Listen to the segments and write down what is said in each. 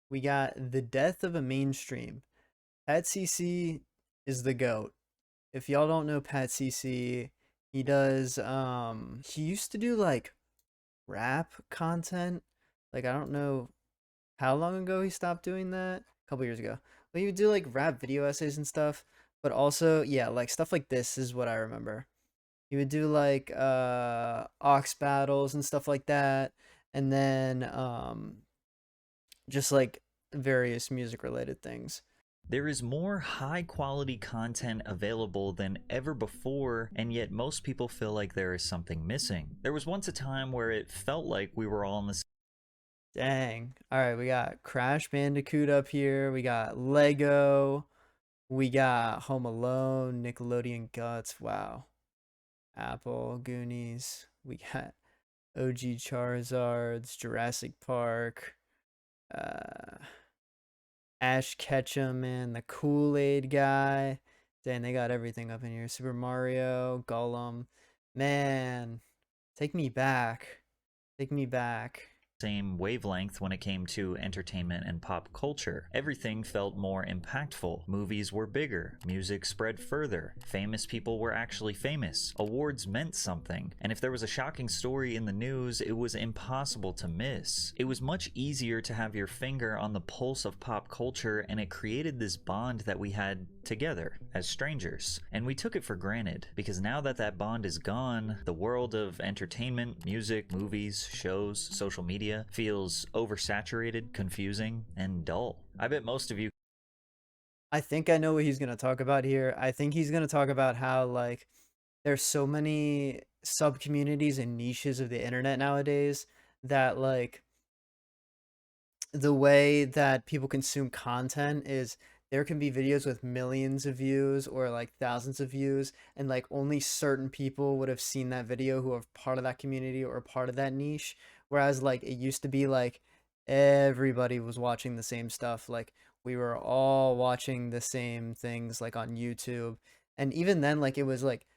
We got the death of a mainstream. Pat CC is the GOAT. If y'all don't know Pat CC, he used to do like rap content. Like I don't know how long ago he stopped doing that. A couple years ago. But he would do like rap video essays and stuff. But also, yeah, like stuff like this is what I remember. He would do like ox battles and stuff like that. And then just like various music related things. There is more high quality content available than ever before, and yet most people feel like there is something missing. There was once a time where it felt like we were all in the Dang. All right, we got Crash Bandicoot up here. We got Lego. We got Home Alone, Nickelodeon Guts. Wow. Apple, Goonies. We got OG Charizards, Jurassic Park, uh, Ash Ketchum, and the Kool-Aid guy. Dang, they got everything up in here. Super Mario, Gollum. Man, take me back. Take me back. same wavelength when it came to entertainment and pop culture. Everything felt more impactful. Movies were bigger. Music spread further. Famous people were actually famous. Awards meant something. And if there was a shocking story in the news, it was impossible to miss. It was much easier to have your finger on the pulse of pop culture, and it created this bond that we had together as strangers. And we took it for granted, because now that that bond is gone, the world of entertainment, music, movies, shows, social media feels oversaturated, confusing, and dull. I bet most of you I think I know what he's going to talk about here. I think he's going to talk about how like there's so many sub communities and niches of the internet nowadays that like the way that people consume content is there can be videos with millions of views or like thousands of views, and like only certain people would have seen that video who are part of that community or part of that niche, whereas like it used to be like everybody was watching the same stuff, like we were all watching the same things like on YouTube. And even then like it was like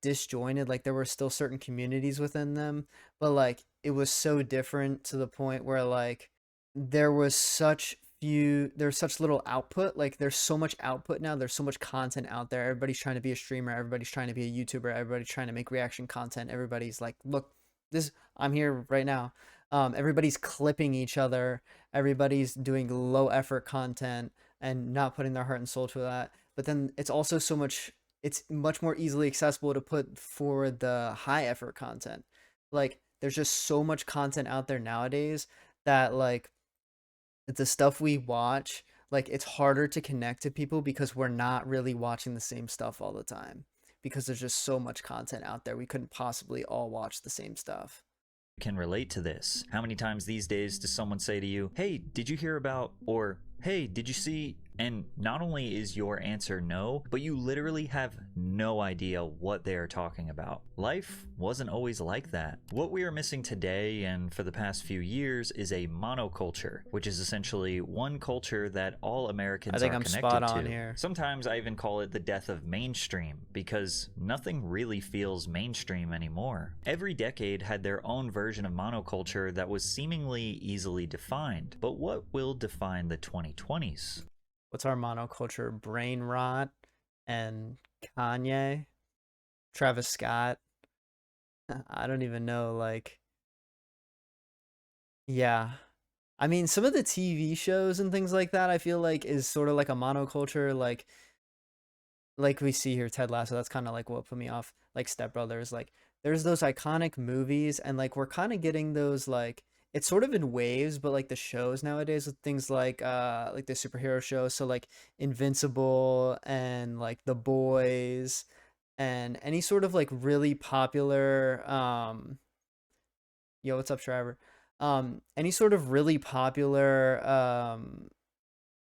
disjointed, like there were still certain communities within them, but like it was so different to the point where like there's such little output. Like there's so much output now, there's so much content out there. Everybody's trying to be a streamer, everybody's trying to be a YouTuber, everybody's trying to make reaction content. Everybody's like, look, this, I'm here right now. Everybody's clipping each other, everybody's doing low effort content and not putting their heart and soul to that. But then it's much more easily accessible to put for the high effort content. Like there's just so much content out there nowadays that like the stuff we watch, like it's harder to connect to people because we're not really watching the same stuff all the time, because there's just so much content out there. We couldn't possibly all watch the same stuff. can relate to this. How many times these days does someone say to you, "Hey, did you hear about," or "Hey, did you see," and not only is your answer no, but you literally have no idea what they are talking about. Life wasn't always like that. What we are missing today and for the past few years is a monoculture, which is essentially one culture that all I Americans think are I'm spot connected on to. here. Sometimes I even call it the death of mainstream, because nothing really feels mainstream anymore. Every decade had their own version of monoculture that was seemingly easily defined, but what will define the 2020s? What's our monoculture? Brain rot and Kanye, Travis Scott. I don't even know. Like, yeah. I mean, some of the TV shows and things like that, I feel like is sort of like a monoculture. Like we see here, Ted Lasso. That's kind of like what put me off. Like Step Brothers. Like there's those iconic movies, and like we're kind of getting those like it's sort of in waves, but like the shows nowadays with things like the superhero shows. So like Invincible and like The Boys and any sort of like really popular yo, what's up, Trevor? Any sort of really popular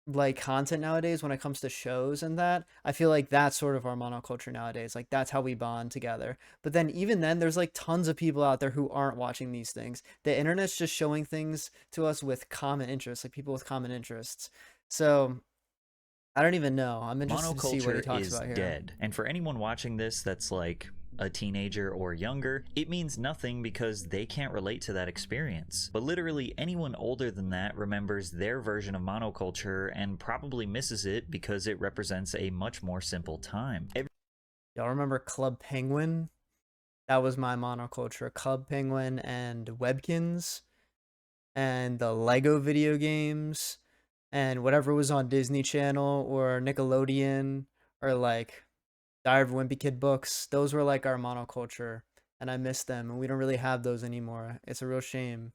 like content nowadays when it comes to shows and that, I feel like that's sort of our monoculture nowadays. Like that's how we bond together. But then even then there's like tons of people out there who aren't watching these things. The internet's just showing things to us with common interests, like people with common interests. So I don't even know. I'm interested to see what he Monoculture talks is about here. dead. And for anyone watching this that's like, a teenager or younger, it means nothing because they can't relate to that experience. But literally anyone older than that remembers their version of monoculture and probably misses it because it represents a much more simple time. Y'all remember Club Penguin? That was my monoculture. Club Penguin and Webkins and the Lego video games and whatever was on Disney Channel or Nickelodeon or like Diary of a Wimpy Kid books. Those were like our monoculture, and I miss them, and we don't really have those anymore. It's a real shame.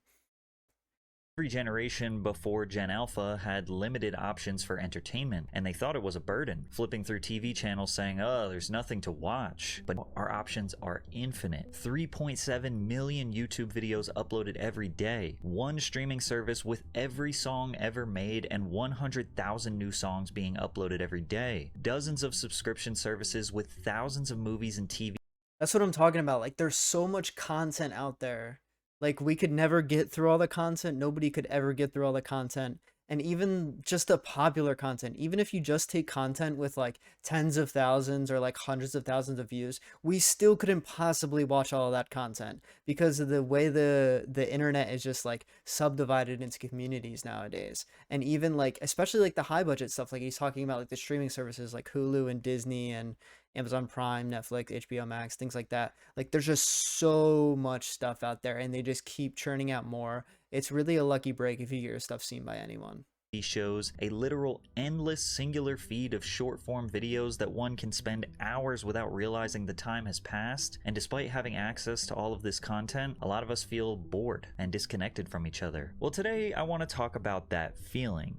Every generation before Gen Alpha had limited options for entertainment, and they thought it was a burden, flipping through TV channels saying, oh, there's nothing to watch. But our options are infinite. 3.7 million YouTube videos uploaded every day, one streaming service with every song ever made, and 100,000 new songs being uploaded every day. Dozens of subscription services with thousands of movies and TV. That's what I'm talking about. Like, there's so much content out there. Like, we could never get through all the content. Nobody could ever get through all the content. And even just the popular content, even if you just take content with like tens of thousands or like hundreds of thousands of views, we still couldn't possibly watch all of that content because of the way the internet is just like subdivided into communities nowadays. And even like, especially like the high budget stuff, like he's talking about like the streaming services like Hulu and Disney and Amazon Prime, Netflix, HBO Max, things like that. Like there's just so much stuff out there and they just keep churning out more. It's really a lucky break if you get your stuff seen by anyone. Shows, a literal endless singular feed of short form videos that one can spend hours without realizing the time has passed. And despite having access to all of this content, a lot of us feel bored and disconnected from each other. Well, today I want to talk about that feeling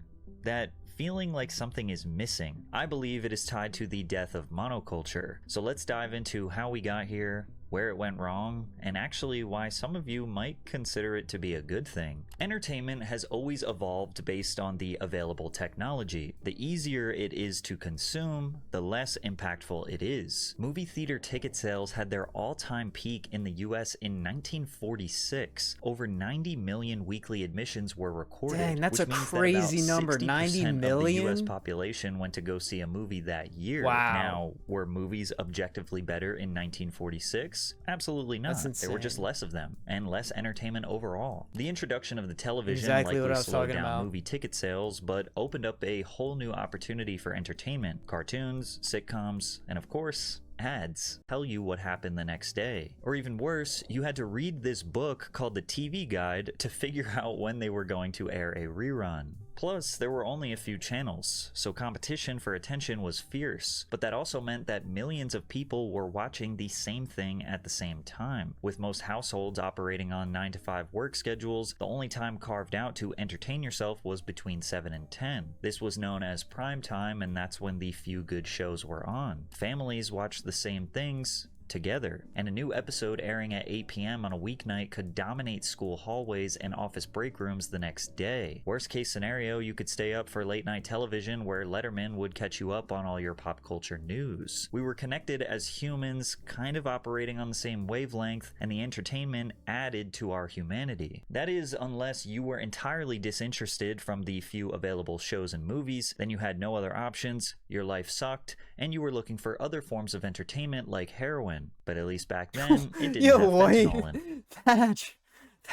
like something is missing. I believe it is tied to the death of monoculture. So let's dive into how we got here, where it went wrong, and actually why some of you might consider it to be a good thing. Entertainment has always evolved based on the available technology. The easier it is to consume, the less impactful it is. Movie theater ticket sales had their all-time peak in the US in 1946. Over 90 million weekly admissions were recorded. Dang, that's a which means crazy that about number. 90 60% of the US million? population went to go see a movie that year. Wow. Now, were movies objectively better in 1946? Absolutely not. That's There were just insane. less of them, and less entertainment overall. The introduction of the television Exactly what likely I was slowed talking down about. movie ticket sales, but opened up a whole new opportunity for entertainment. Cartoons, sitcoms, and of course, ads tell you what happened the next day. Or even worse, you had to read this book called the TV Guide to figure out when they were going to air a rerun. Plus, there were only a few channels, so competition for attention was fierce, but that also meant that millions of people were watching the same thing at the same time. With most households operating on 9 to 5 work schedules, the only time carved out to entertain yourself was between 7 and 10. This was known as prime time, and that's when the few good shows were on. Families watched the same things together, and a new episode airing at 8 p.m. on a weeknight could dominate school hallways and office break rooms the next day. Worst case scenario, you could stay up for late night television where Letterman would catch you up on all your pop culture news. We were connected as humans, kind of operating on the same wavelength, and the entertainment added to our humanity. That is, unless you were entirely disinterested from the few available shows and movies, then you had no other options, your life sucked, and you were looking for other forms of entertainment like heroin. But at least back then, it didn't Yo, have wait. fentanyl in.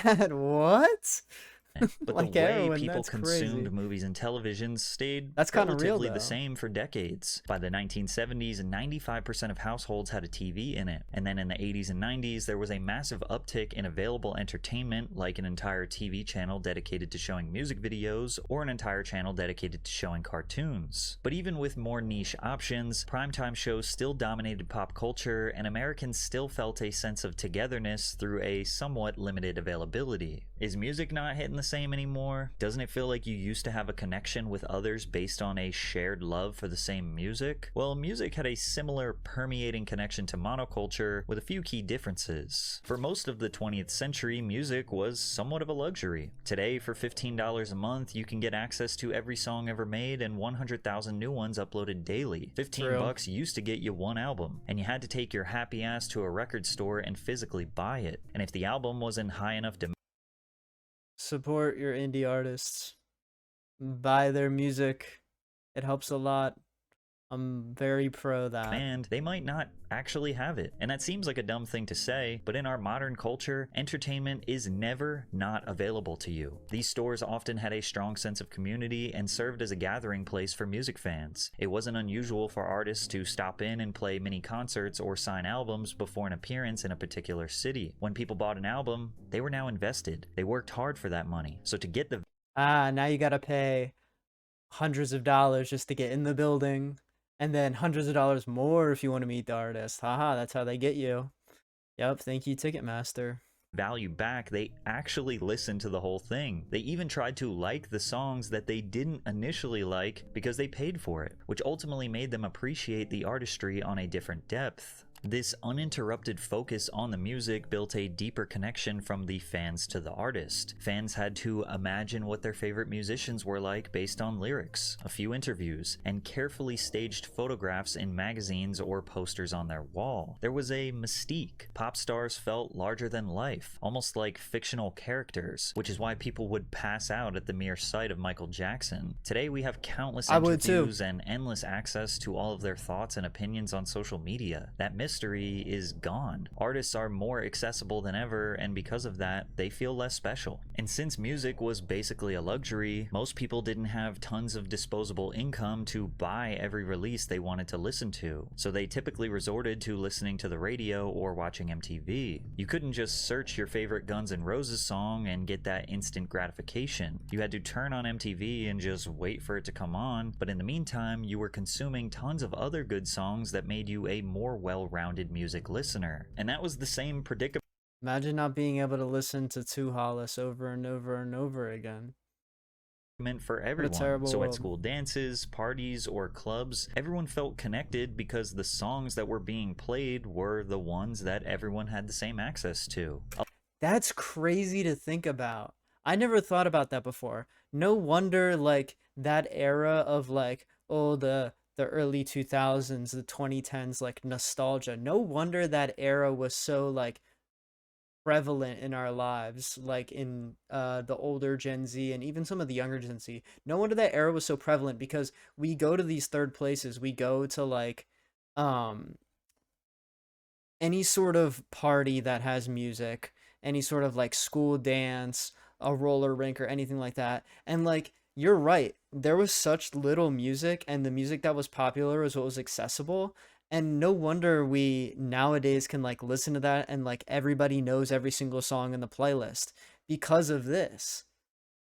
That what? But Like the way heroin, people that's consumed crazy. movies and televisions stayed That's kind of real relatively the though. same for decades. By the 1970s, 95% of households had a TV in it. And then in the 80s and 90s, there was a massive uptick in available entertainment, like an entire TV channel dedicated to showing music videos, or an entire channel dedicated to showing cartoons. But even with more niche options, primetime shows still dominated pop culture, and Americans still felt a sense of togetherness through a somewhat limited availability. Is music not hitting the same anymore? Doesn't it feel like you used to have a connection with others based on a shared love for the same music? Well, music had a similar permeating connection to monoculture with a few key differences. For most of the 20th century, music was somewhat of a luxury. Today, for $15 a month, you can get access to every song ever made and 100,000 new ones uploaded daily. 15 True. bucks used to get you one album, and you had to take your happy ass to a record store and physically buy it. And if the album wasn't high enough demand, Support your indie artists. Buy their music. It helps a lot. I'm very pro that. And they might not actually have it. And that seems like a dumb thing to say, but in our modern culture, entertainment is never not available to you. These stores often had a strong sense of community and served as a gathering place for music fans. It wasn't unusual for artists to stop in and play mini concerts or sign albums before an appearance in a particular city. When people bought an album, they were now invested. They worked hard for that money. So to get the Ah, now you gotta pay hundreds of dollars just to get in the building, and then hundreds of dollars more if you want to meet the artist. Haha, that's how they get you. Yep, thank you, Ticketmaster. value back, they actually listened to the whole thing. They even tried to like the songs that they didn't initially like because they paid for it, which ultimately made them appreciate the artistry on a different depth. This uninterrupted focus on the music built a deeper connection from the fans to the artist. Fans had to imagine what their favorite musicians were like based on lyrics, a few interviews, and carefully staged photographs in magazines or posters on their wall. There was a mystique. Pop stars felt larger than life, almost like fictional characters, which is why people would pass out at the mere sight of Michael Jackson. Today we have countless I would too. interviews and endless access to all of their thoughts and opinions on social media. That mystery is gone. Artists are more accessible than ever, and because of that, they feel less special. And since music was basically a luxury, most people didn't have tons of disposable income to buy every release they wanted to listen to, so they typically resorted to listening to the radio or watching MTV. You couldn't just search your favorite Guns N' Roses song and get that instant gratification. You had to turn on MTV and just wait for it to come on, but in the meantime, you were consuming tons of other good songs that made you a more well-rounded music listener. And that was the same predicament Imagine not being able to listen to Two Hollis over and over and over again. for What a everyone. terrible So at world. school dances, parties, or clubs, everyone felt connected because the songs that were being played were the ones that everyone had the same access to. That's crazy to think about. I never thought about that before. No wonder like that era of like, oh, the early 2000s, the 2010s, like nostalgia. No wonder that era was so like prevalent in our lives, like in the older Gen Z and even some of the younger Gen Z. No wonder that era was so prevalent because we go to these third places. We go to like um any sort of party that has music, any sort of like school dance, a roller rink, or anything like that. And like, you're right, there was such little music, and the music that was popular was what was accessible. And no wonder we nowadays can like listen to that and like everybody knows every single song in the playlist because of this.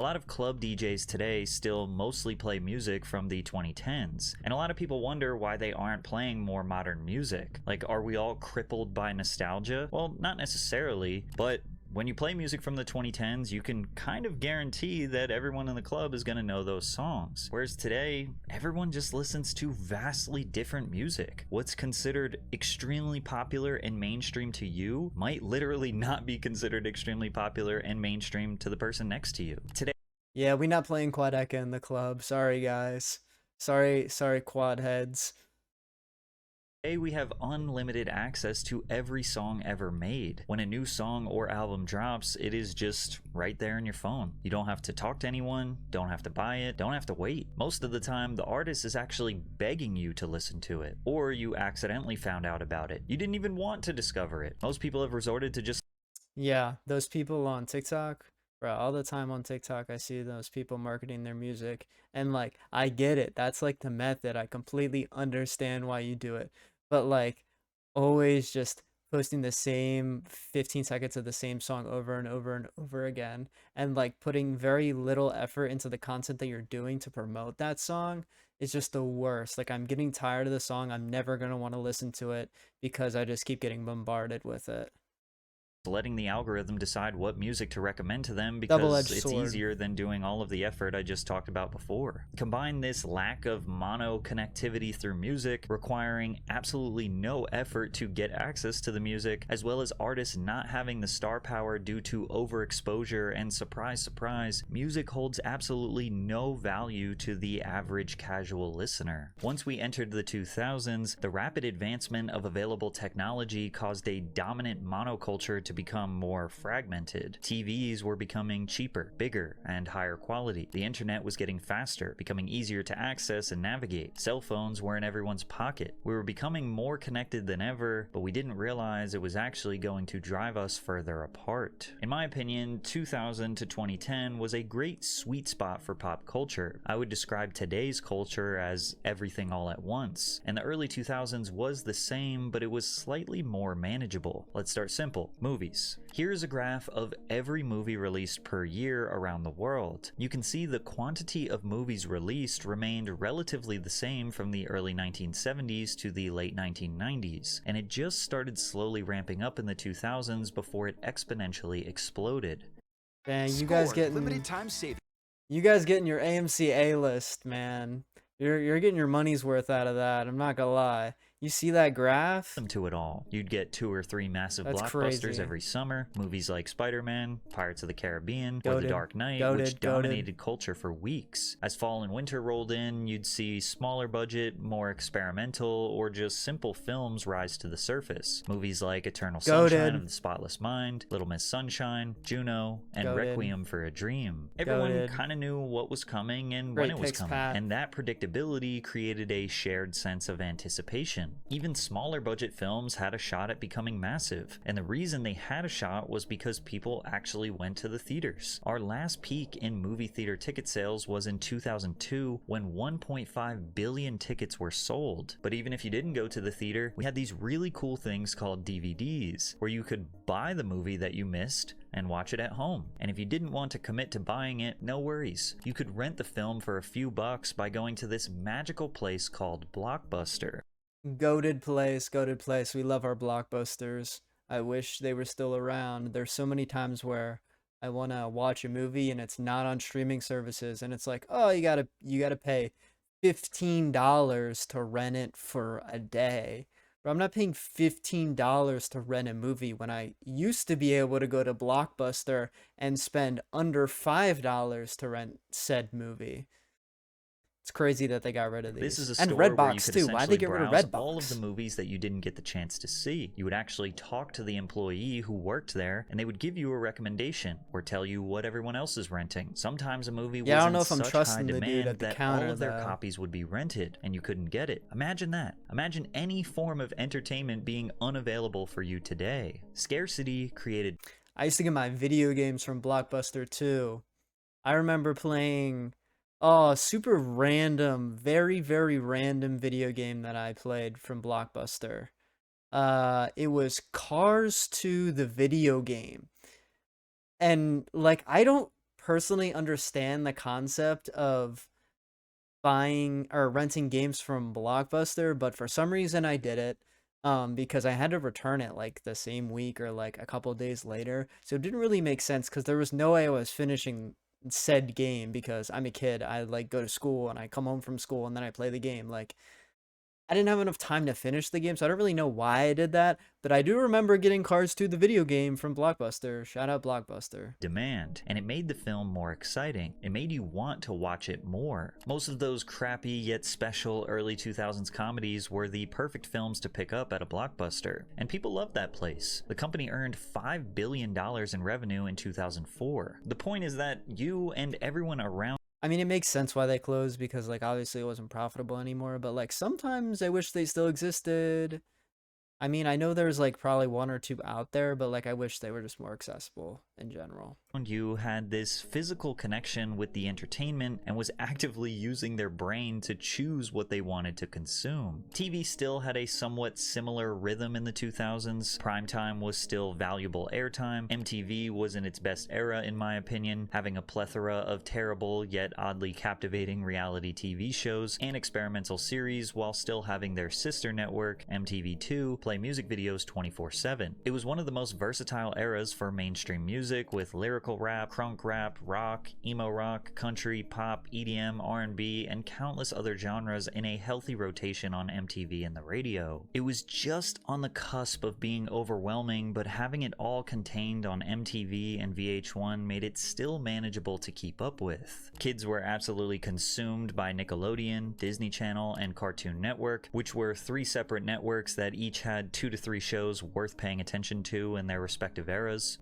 A lot of club DJs today still mostly play music from the 2010s, and a lot of people wonder why they aren't playing more modern music. Like, are we all crippled by nostalgia? Well, not necessarily, but when you play music from the 2010s, you can kind of guarantee that everyone in the club is going to know those songs. Whereas today, everyone just listens to vastly different music. What's considered extremely popular and mainstream to you might literally not be considered extremely popular and mainstream to the person next to you. Today, Yeah, we not playing Quadeca in the club. Sorry, guys. Sorry, quad heads. we have unlimited access to every song ever made. When a new song or album drops, it is just right there in your phone. You don't have to talk to anyone, don't have to buy it, don't have to wait. Most of the time, the artist is actually begging you to listen to it, or you accidentally found out about it. You didn't even want to discover it. Most people have resorted to just Yeah, those people on TikTok, bro, all the time on TikTok, I see those people marketing their music. And like, I get it. That's like the method. I completely understand why you do it. But like, always just posting the same 15 seconds of the same song over and over and over again, and like putting very little effort into the content that you're doing to promote that song is just the worst. Like, I'm getting tired of the song. I'm never going to want to listen to it because I just keep getting bombarded with it. letting the algorithm decide what music to recommend to them because Double-edged it's sword. easier than doing all of the effort I just talked about before. Combine this lack of mono connectivity through music, requiring absolutely no effort to get access to the music, as well as artists not having the star power due to overexposure, and surprise, surprise, music holds absolutely no value to the average casual listener. Once we entered the 2000s, the rapid advancement of available technology caused a dominant monoculture to become more fragmented. TVs were becoming cheaper, bigger, and higher quality. The internet was getting faster, becoming easier to access and navigate. Cell phones were in everyone's pocket. We were becoming more connected than ever, but we didn't realize it was actually going to drive us further apart. In my opinion, 2000 to 2010 was a great sweet spot for pop culture. I would describe today's culture as everything all at once, and the early 2000s was the same, but it was slightly more manageable. Let's start simple. Movies. Here's a graph of every movie released per year around the world. You can see the quantity of movies released remained relatively the same from the early 1970s to the late 1990s, and it just started slowly ramping up in the 2000s before it exponentially exploded. Dang, Score, you guys limited time saving. getting your AMC A-list, man. You're getting your money's worth out of that. I'm not gonna lie. You see that graph? To it all. You'd get 2 or 3 massive That's blockbusters crazy. every summer. Movies like Spider-Man, Pirates of the Caribbean, or The Goated. Dark Knight, which dominated culture for weeks. As fall and winter rolled in, you'd see smaller budget, more experimental, or just simple films rise to the surface. Movies like Eternal Sunshine of the Spotless Mind, Little Miss Sunshine, Juno, and Requiem for a Dream. Everyone kind of knew what was coming and when it was coming, and that predictability created a shared sense of anticipation. Even smaller budget films had a shot at becoming massive, and the reason they had a shot was because people actually went to the theaters. Our last peak in movie theater ticket sales was in 2002 when 1.5 billion tickets were sold. But even if you didn't go to the theater, we had these really cool things called DVDs, where you could buy the movie that you missed and watch it at home. And if you didn't want to commit to buying it, no worries. You could rent the film for a few bucks by going to this magical place called Blockbuster. Goated place. We love our blockbusters. I wish they were still around. There's so many times where I want to watch a movie and it's not on streaming services, and it's like, oh, you gotta pay $15 to rent it for a day. But I'm not paying $15 to rent a movie when I used to be able to go to Blockbuster and spend under $5 to rent said movie. It's crazy that they got rid of these. This is a and store where you Redbox could too. Why'd they get rid of browse Redbox? all of the movies that you didn't get the chance to see. You would actually talk to the employee who worked there, and they would give you a recommendation or tell you what everyone else is renting. Sometimes a movie was I don't in know if I'm such trusting high the dude demand at the that counter, all of their though. copies would be rented, and you couldn't get it. Imagine that. Imagine any form of entertainment being unavailable for you today. Scarcity created. I used to get my video games from Blockbuster too. I remember playing super random, very, very random video game that I played from Blockbuster. It was Cars 2 the video game. And like, I don't personally understand the concept of buying or renting games from Blockbuster, but for some reason I did it. Because I had to return it like the same week or like a couple days later. So it didn't really make sense because there was no way I was finishing said game because I'm a kid. I like go to school and I come home from school and then I play the game. Like, I didn't have enough time to finish the game, so I don't really know why I did that, but I do remember getting Cars 2 the video game from Blockbuster. Shout out Blockbuster. Demand, and it made the film more exciting. It made you want to watch it more. Most of those crappy yet special early 2000s comedies were the perfect films to pick up at a Blockbuster, and people loved that place. The company earned $5 billion in revenue in 2004. The point is that you and everyone around. I mean, it makes sense why they closed because, like, obviously it wasn't profitable anymore, but, like, sometimes I wish they still existed. I mean, I know there's, like, probably 1 or 2 out there, but, like, I wish they were just more accessible in general. You had this physical connection with the entertainment and was actively using their brain to choose what they wanted to consume. TV still had a somewhat similar rhythm in the 2000s. Primetime was still valuable airtime. MTV was in its best era, in my opinion, having a plethora of terrible yet oddly captivating reality TV shows and experimental series while still having their sister network, MTV2, play music videos 24/7. It was one of the most versatile eras for mainstream music. music with lyrical rap, crunk rap, rock, emo rock, country, pop, EDM, R&B, and countless other genres in a healthy rotation on MTV and the radio. It was just on the cusp of being overwhelming, but having it all contained on MTV and VH1 made it still manageable to keep up with. Kids were absolutely consumed by Nickelodeon, Disney Channel, and Cartoon Network, which were 3 separate networks that each had 2 to 3 shows worth paying attention to in their respective eras.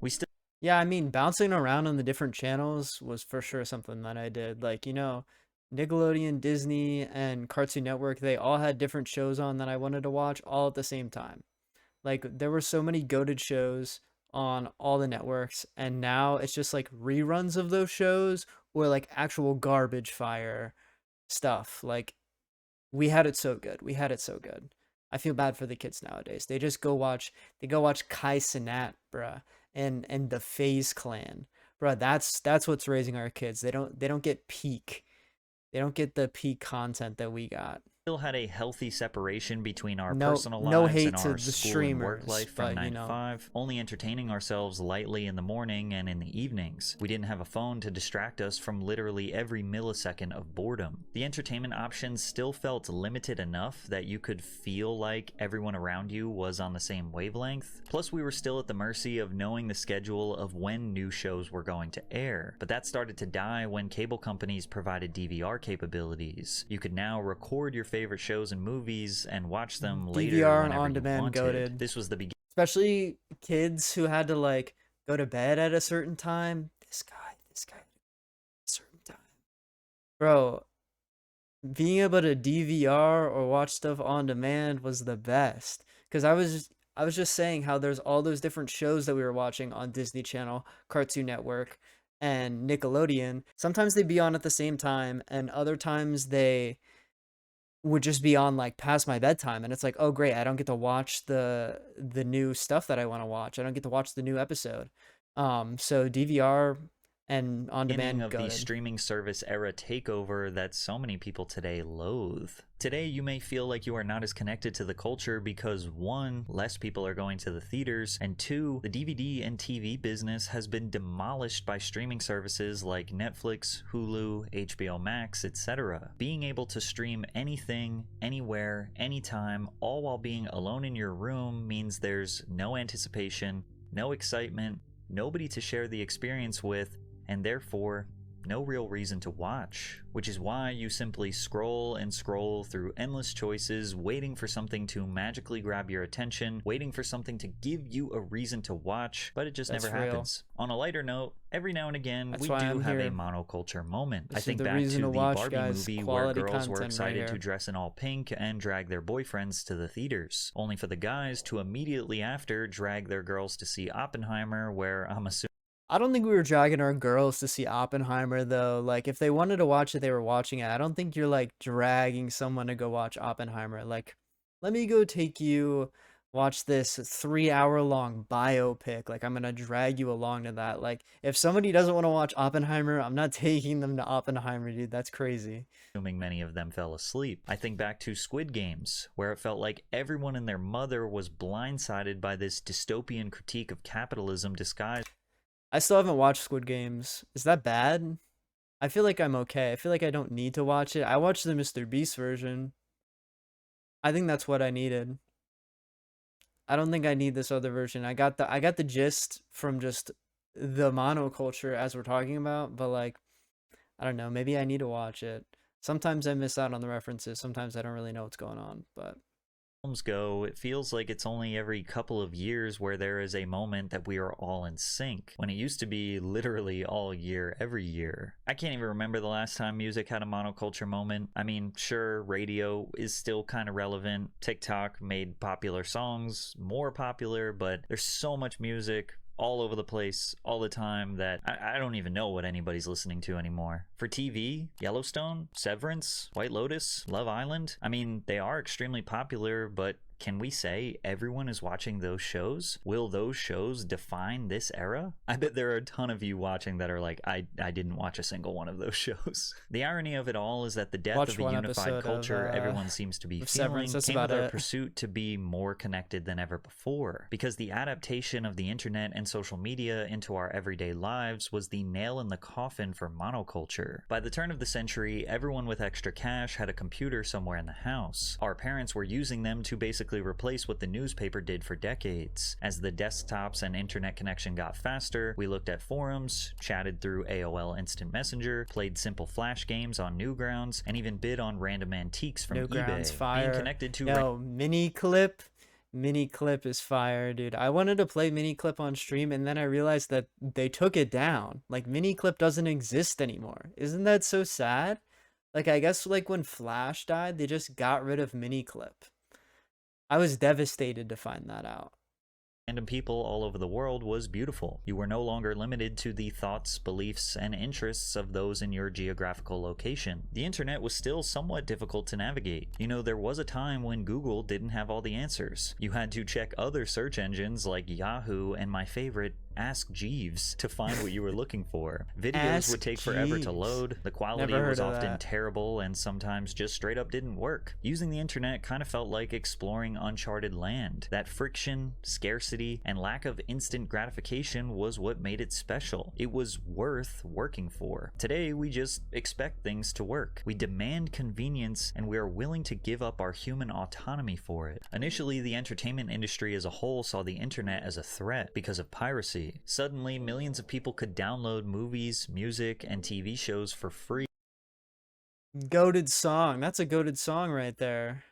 Yeah, I mean, bouncing around on the different channels was for sure something that I did. Like, Nickelodeon, Disney, and Cartoon Network, they all had different shows on that I wanted to watch all at the same time. Like, there were so many goated shows on all the networks, and now it's just like reruns of those shows or like actual garbage fire stuff. Like, we had it so good. We had it so good. I feel bad for the kids nowadays. They go watch Kai Cenat, bruh, and the FaZe Clan. Bruh, that's what's raising our kids. They don't get peak. They don't get the peak content that we got. Still had a healthy separation between our No personal no lives hate and to our the school and work streamers, life from but 9 to 5, only entertaining ourselves lightly in the morning and in the evenings. We didn't have a phone to distract us from literally every millisecond of boredom. The entertainment options still felt limited enough that you could feel like everyone around you was on the same wavelength. Plus, we were still at the mercy of knowing the schedule of when new shows were going to air. But that started to die when cable companies provided DVR capabilities. You could now record your favorite shows and movies and watch them later DVR and whenever on you demand wanted. goated. This was the beginning. Especially kids who had to like go to bed at a certain time. This guy, at a certain time. Bro, being able to DVR or watch stuff on demand was the best. Cause I was just saying how there's all those different shows that we were watching on Disney Channel, Cartoon Network, and Nickelodeon. Sometimes they'd be on at the same time, and other times they would just be on like past my bedtime, and it's like, oh great, I don't get to watch the new stuff that I want to watch. I don't get to watch the new episode. So DVR and on Beginning demand of the goated. streaming service era takeover that so many people today loathe. Today, you may feel like you are not as connected to the culture because 1, less people are going to the theaters, and 2, the DVD and TV business has been demolished by streaming services like Netflix, Hulu, HBO Max, etc. Being able to stream anything, anywhere, anytime, all while being alone in your room means there's no anticipation, no excitement, nobody to share the experience with, and therefore no real reason to watch, which is why you simply scroll and scroll through endless choices, waiting for something to magically grab your attention, waiting for something to give you a reason to watch, but it just That's never real. happens. On a lighter note, every now and again, That's we why do I'm have a here. monoculture moment. This I is think the back reason to to the watch, Barbie guys. movie where Quality girls were content right excited to here. dress in all pink and drag their boyfriends to the theaters, only for the guys to immediately after drag their girls to see Oppenheimer, where I'm assuming I don't think we were dragging our girls to see Oppenheimer though. Like if they wanted to watch it, they were watching it. I don't think you're like dragging someone to go watch Oppenheimer. Like, let me go take you watch this 3 hour long biopic. Like I'm gonna drag you along to that. Like if somebody doesn't want to watch Oppenheimer, I'm not taking them to Oppenheimer, dude. That's crazy. many of them fell asleep. I think back to Squid Games, where it felt like everyone and their mother was blindsided by this dystopian critique of capitalism disguised I still haven't watched Squid Games. Is that bad? I feel like I'm okay. I feel like I don't need to watch it. I watched the Mr. Beast version. I think that's what I needed. I don't think I need this other version. I got the gist from just the monoculture as we're talking about, but like I don't know, maybe I need to watch it. Sometimes I miss out on the references, sometimes I don't really know what's going on, but go, it feels like it's only every couple of years where there is a moment that we are all in sync, when it used to be literally all year, every year. I can't even remember the last time music had a monoculture moment. I mean, sure, radio is still kind of relevant. TikTok made popular songs more popular, but there's so much music all over the place all the time that I don't even know what anybody's listening to anymore. For TV, Yellowstone, Severance, White Lotus, Love Island, I mean, they are extremely popular, but Can we say everyone is watching those shows? Will those shows define this era? I bet there are a ton of you watching that are like, I didn't watch a single one of those shows. The irony of it all is that the death Watched of a one unified episode culture everyone seems to be of Severance. feeling That's came about with our it. pursuit to be more connected than ever before, because the adaptation of the internet and social media into our everyday lives was the nail in the coffin for monoculture. By the turn of the century, everyone with extra cash had a computer somewhere in the house. Our parents were using them to basically replace what the newspaper did for decades. As the desktops and internet connection got faster, we looked at forums, chatted through AOL Instant Messenger, played simple flash games on Newgrounds, and even bid on random antiques from Newgrounds eBay. fire. Being connected to Yo, mini clip is fire, dude. I wanted to play mini clip on stream, and then I realized that they took it down. Like, mini clip doesn't exist anymore. Isn't that so sad? Like, I guess like when Flash died, they just got rid of mini clip. I was devastated to find that out. Random people all over the world was beautiful. You were no longer limited to the thoughts, beliefs, and interests of those in your geographical location. The internet was still somewhat difficult to navigate. You know, there was a time when Google didn't have all the answers. You had to check other search engines like Yahoo and my favorite, Ask Jeeves, to find what you were looking for. Videos Ask would take forever to Jeeves. load, the quality Never was heard of often that. terrible, and sometimes just straight up didn't work. Using the internet kind of felt like exploring uncharted land. That friction, scarcity, and lack of instant gratification was what made it special. It was worth working for. Today, we just expect things to work. We demand convenience, and we are willing to give up our human autonomy for it. Initially, the entertainment industry as a whole saw the internet as a threat because of piracy. Suddenly, millions of people could download movies, music, and TV shows for free Goated song. That's a goated song right there.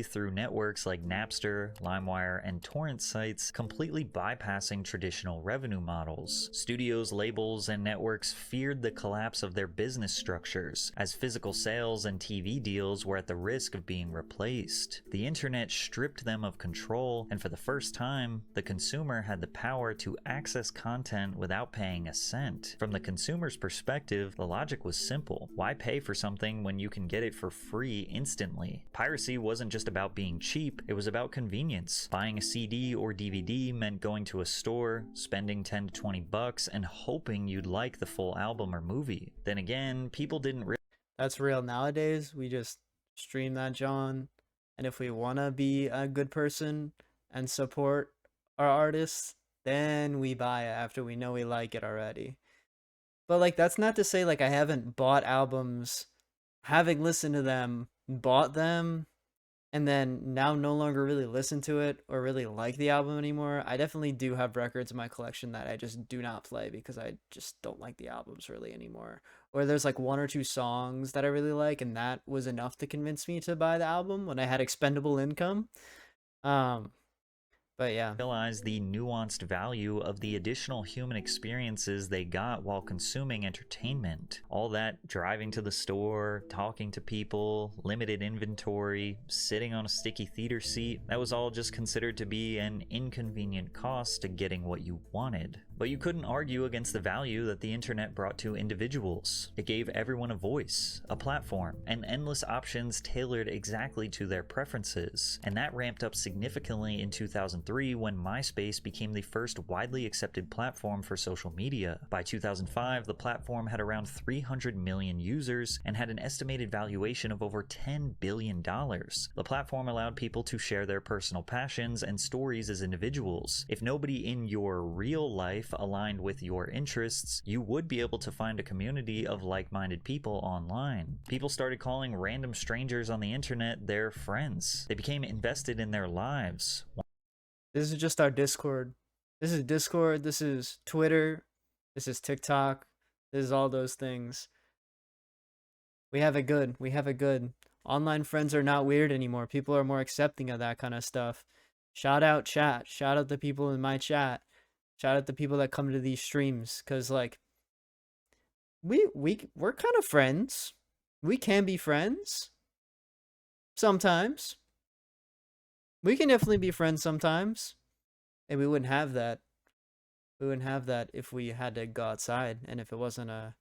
through networks like Napster, LimeWire, and torrent sites, completely bypassing traditional revenue models. Studios, labels, and networks feared the collapse of their business structures, as physical sales and TV deals were at the risk of being replaced. The internet stripped them of control, and for the first time, the consumer had the power to access content without paying a cent. From the consumer's perspective, the logic was simple. Why pay for something when you can get it for free instantly? Piracy wasn't just about being cheap, it was about convenience. Buying a CD or DVD meant going to a store, spending 10 to 20 bucks, and hoping you'd like the full album or movie. Then again, people didn't That's real nowadays. We just stream that, John. And if we want to be a good person and support our artists, then we buy it after we know we like it already. But like, that's not to say like I haven't bought albums, having listened to them, bought them, and then now no longer really listen to it or really like the album anymore. I definitely do have records in my collection that I just do not play because I just don't like the albums really anymore. Or there's like one or two songs that I really like, and that was enough to convince me to buy the album when I had expendable income. But yeah. realize the nuanced value of the additional human experiences they got while consuming entertainment. All that driving to the store, talking to people, limited inventory, sitting on a sticky theater seat, that was all just considered to be an inconvenient cost to getting what you wanted. But you couldn't argue against the value that the internet brought to individuals. It gave everyone a voice, a platform, and endless options tailored exactly to their preferences. And that ramped up significantly in 2003 when MySpace became the first widely accepted platform for social media. By 2005, the platform had around 300 million users and had an estimated valuation of over $10 billion. The platform allowed people to share their personal passions and stories as individuals. If nobody in your real life aligned with your interests, you would be able to find a community of like-minded people online. People started calling random strangers on the internet their friends. They became invested in their lives. This is just our Discord. This is Discord, this is Twitter, this is TikTok, this is all those things. We have it good. We have it good. Online friends are not weird anymore. People are more accepting of that kind of stuff. Shout out chat. Shout out the people in my chat. Shout out the people that come to these streams, cause like we're kind of friends. We can be friends sometimes. We can definitely be friends sometimes, and we wouldn't have that. We wouldn't have that if we had to go outside and if it wasn't a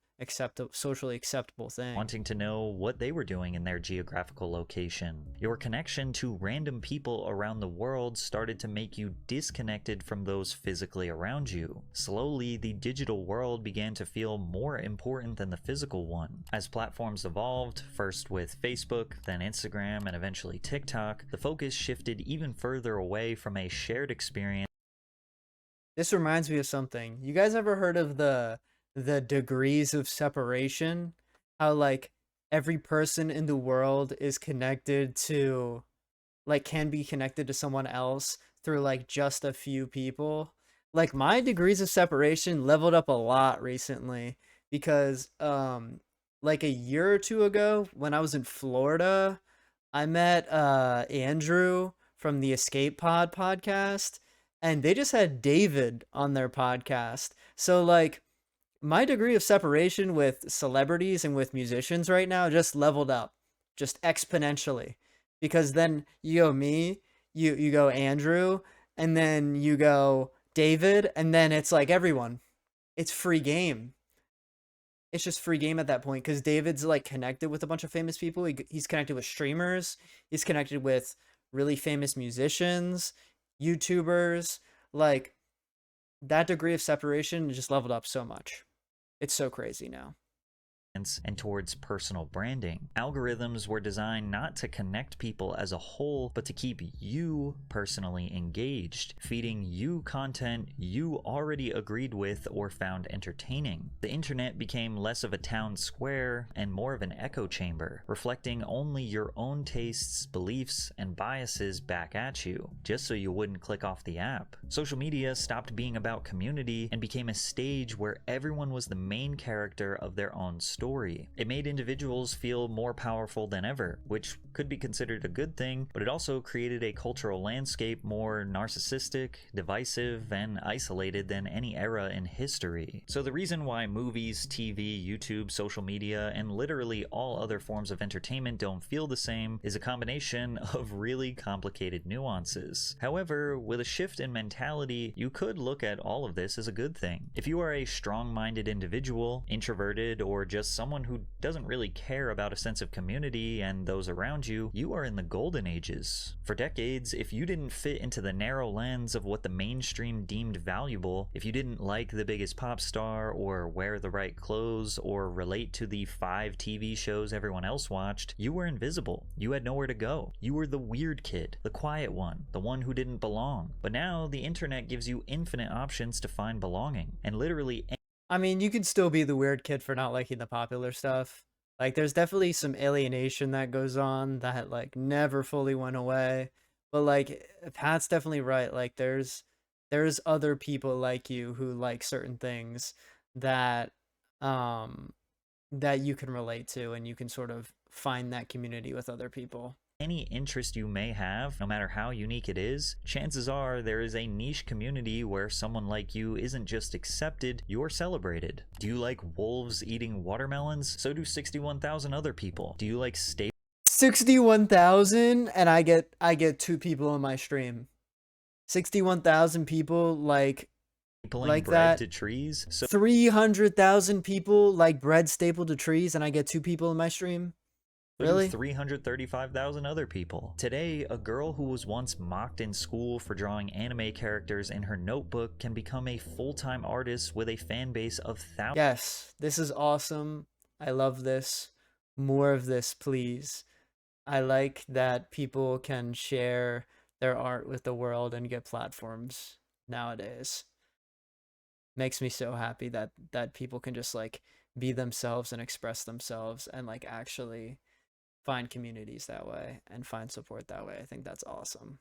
socially acceptable thing. Wanting to know what they were doing in their geographical location. Your connection to random people around the world started to make you disconnected from those physically around you. Slowly, the digital world began to feel more important than the physical one. As platforms evolved, first with Facebook, then Instagram, and eventually TikTok, the focus shifted even further away from a shared experience. This reminds me of something. You guys ever heard of the degrees of separation? How like every person in the world is connected to like can be connected to someone else through like just a few people. Like my degrees of separation leveled up a lot recently because like a year or two ago when I was in Florida, I met Andrew from the Escape Pod podcast, and they just had David on their podcast. So like my degree of separation with celebrities and with musicians right now just leveled up just exponentially, because then you go me, you go Andrew, and then you go David, and then it's like everyone. It's free game. It's just free game at that point because David's like connected with a bunch of famous people. He's connected with streamers. He's connected with really famous musicians, YouTubers. Like that degree of separation just leveled up so much. It's so crazy now. And towards personal branding. Algorithms were designed not to connect people as a whole, but to keep you personally engaged, feeding you content you already agreed with or found entertaining. The internet became less of a town square and more of an echo chamber, reflecting only your own tastes, beliefs, and biases back at you, just so you wouldn't click off the app. Social media stopped being about community and became a stage where everyone was the main character of their own story. It made individuals feel more powerful than ever, which could be considered a good thing, but it also created a cultural landscape more narcissistic, divisive, and isolated than any era in history. So the reason why movies, TV, YouTube, social media, and literally all other forms of entertainment don't feel the same is a combination of really complicated nuances. However, with a shift in mentality, you could look at all of this as a good thing. If you are a strong-minded individual, introverted, or just someone who doesn't really care about a sense of community and those around you, you are in the golden ages. For decades, if you didn't fit into the narrow lens of what the mainstream deemed valuable, if you didn't like the biggest pop star, or wear the right clothes, or relate to the 5 TV shows everyone else watched, you were invisible. You had nowhere to go. You were the weird kid, the quiet one, the one who didn't belong. But now, the internet gives you infinite options to find belonging, and literally I mean, you can still be the weird kid for not liking the popular stuff. Like, there's definitely some alienation that goes on that, like, never fully went away. But, like, Pat's definitely right. Like, there's other people like you who like certain things that, that you can relate to, and you can sort of find that community with other people. any interest you may have, no matter how unique it is, chances are there is a niche community where someone like you isn't just accepted, you're celebrated. Do you like wolves eating watermelons? So do 61,000 other people. Do you like 61,000, and I get 2 people on my stream. 61,000 people like stapling bread to trees? So 300,000 people like bread stapled to trees, and I get 2 people in my stream. Really? 335,000 other people. Today, a girl who was once mocked in school for drawing anime characters in her notebook can become a full-time artist with a fan base of thousands. Yes, this is awesome. I love this. More of this, please. I like that people can share their art with the world and get platforms nowadays. Makes me so happy that people can just like be themselves and express themselves and like actually find communities that way and find support that way. I think that's awesome.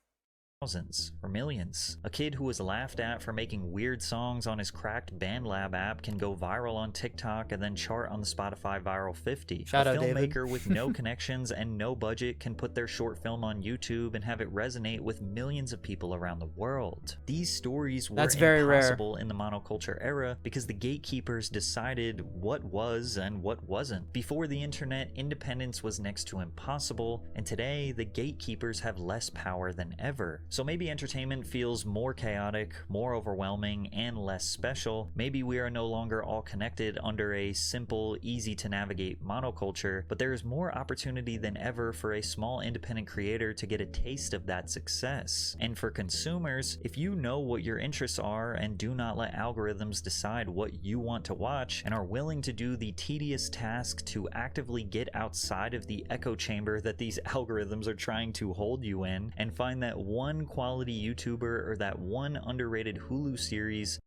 Thousands or millions. A kid who was laughed at for making weird songs on his cracked BandLab app can go viral on TikTok and then chart on the Spotify Viral 50. Shout out, a filmmaker David. with no connections and no budget can put their short film on YouTube and have it resonate with millions of people around the world. These stories were impossible in the monoculture era because the gatekeepers decided what was and what wasn't. Before the internet, independence was next to impossible, and today the gatekeepers have less power than ever. So maybe entertainment feels more chaotic, more overwhelming, and less special. Maybe we are no longer all connected under a simple, easy to navigate monoculture, but there is more opportunity than ever for a small independent creator to get a taste of that success. And for consumers, if you know what your interests are and do not let algorithms decide what you want to watch, and are willing to do the tedious task to actively get outside of the echo chamber that these algorithms are trying to hold you in, and find that one quality YouTuber or that one underrated Hulu series.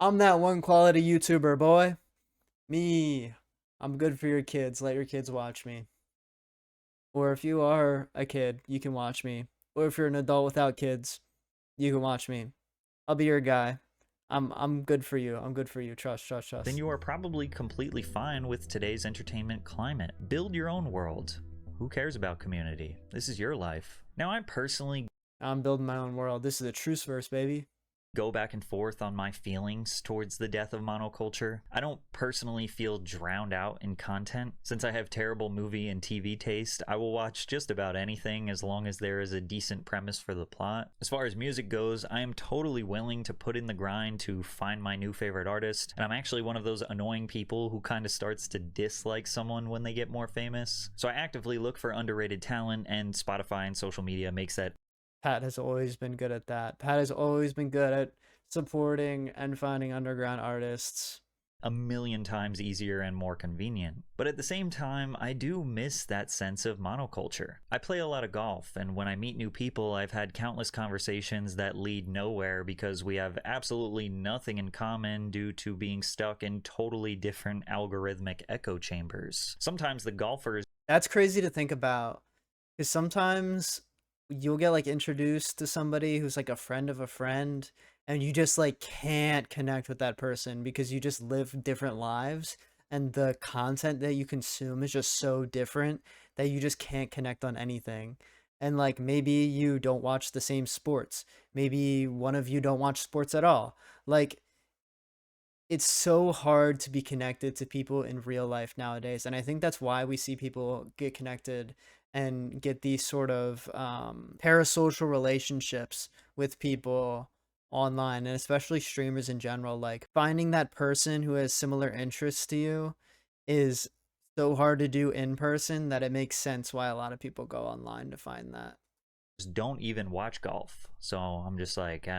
I'm that one quality YouTuber, boy. Me. I'm good for your kids. Let your kids watch me. Or if you are a kid, you can watch me. Or if you're an adult without kids, you can watch me. I'll be your guy. I'm good for you. I'm good for you. Trust, trust, Then trust. you are probably completely fine with today's entertainment climate. Build your own world. Who cares about community? This is your life. Now, I personally I'm building my own world. This is a Truse verse, baby. go back and forth on my feelings towards the death of monoculture. I don't personally feel drowned out in content. Since I have terrible movie and TV taste, I will watch just about anything as long as there is a decent premise for the plot. As far as music goes, I am totally willing to put in the grind to find my new favorite artist, and I'm actually one of those annoying people who kind of starts to dislike someone when they get more famous. So I actively look for underrated talent, and Spotify and social media makes that Pat has always been good at that. Pat has always been good at supporting and finding underground artists. a million times easier and more convenient. But at the same time, I do miss that sense of monoculture. I play a lot of golf, and when I meet new people, I've had countless conversations that lead nowhere because we have absolutely nothing in common due to being stuck in totally different algorithmic echo chambers. Sometimes the golfers That's crazy to think about. Because sometimes you'll get like introduced to somebody who's like a friend of a friend, and you just like can't connect with that person because you just live different lives, and the content that you consume is just so different that you just can't connect on anything. And like maybe you don't watch the same sports. Maybe one of you don't watch sports at all. Like it's so hard to be connected to people in real life nowadays, and I think that's why we see people get connected and get these sort of parasocial relationships with people online, and especially streamers in general. Like finding that person who has similar interests to you is so hard to do in person that it makes sense why a lot of people go online to find that. don't even watch golf. So I'm just like,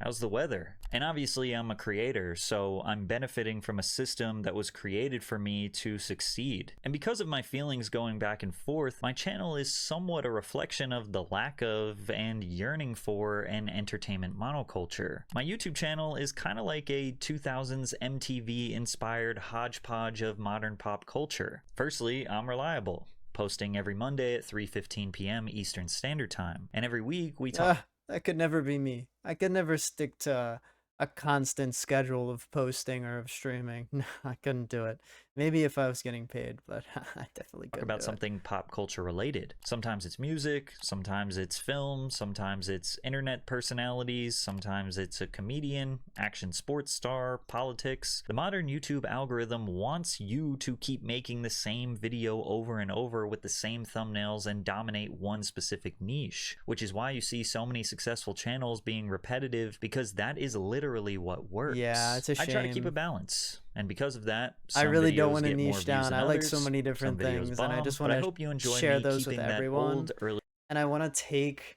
how's the weather? And obviously, I'm a creator, so I'm benefiting from a system that was created for me to succeed. And because of my feelings going back and forth, my channel is somewhat a reflection of the lack of and yearning for an entertainment monoculture. My YouTube channel is kind of like a 2000s MTV inspired hodgepodge of modern pop culture. Firstly, I'm reliable, posting every Monday at 3:15 p.m. Eastern Standard Time. And every week we talk That could never be me. I could never stick to a constant schedule of posting or of streaming. No, I couldn't do it. Maybe if I was getting paid, but I definitely couldn't about do it. something pop culture related. Sometimes it's music, sometimes it's film, sometimes it's internet personalities, sometimes it's a comedian, action sports star, politics. The modern YouTube algorithm wants you to keep making the same video over and over with the same thumbnails and dominate one specific niche, which is why you see so many successful channels being repetitive, because that is literally what works. Yeah, it's a I try to keep a shame. balance, and because of that, I some really don't videos want to get more niche views down. than I like so others, many some different videos things, and I bomb, just but want I to hope you enjoy share me those with keeping that everyone. old early And I want to take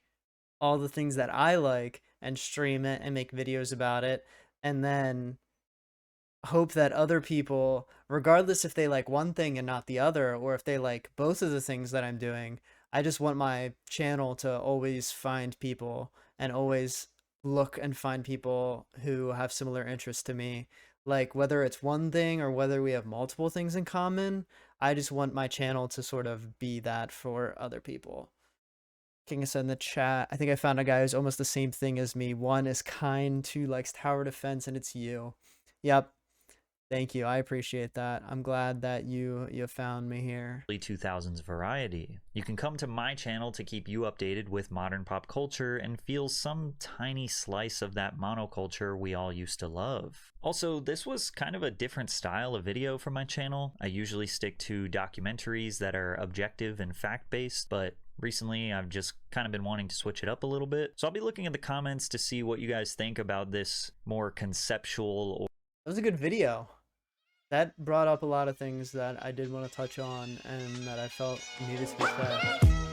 all the things that I like and stream it and make videos about it, and then hope that other people, regardless if they like one thing and not the other, or if they like both of the things that I'm doing, I just want my channel to always find people and always look and find people who have similar interests to me. Like whether it's one thing or whether we have multiple things in common, I just want my channel to sort of be that for other people. King said in the chat, I think I found a guy who's almost the same thing as me. One is kind, two likes tower defense, and it's you. Yep. Thank you. I appreciate that. I'm glad that you found me here. 2000s variety. You can come to my channel to keep you updated with modern pop culture and feel some tiny slice of that monoculture we all used to love. Also, this was kind of a different style of video for my channel. I usually stick to documentaries that are objective and fact-based, but Recently, I've just kind of been wanting to switch it up a little bit. So I'll be looking at the comments to see what you guys think about this more conceptual. That was a good video. That brought up a lot of things that I did want to touch on and that I felt needed to be said.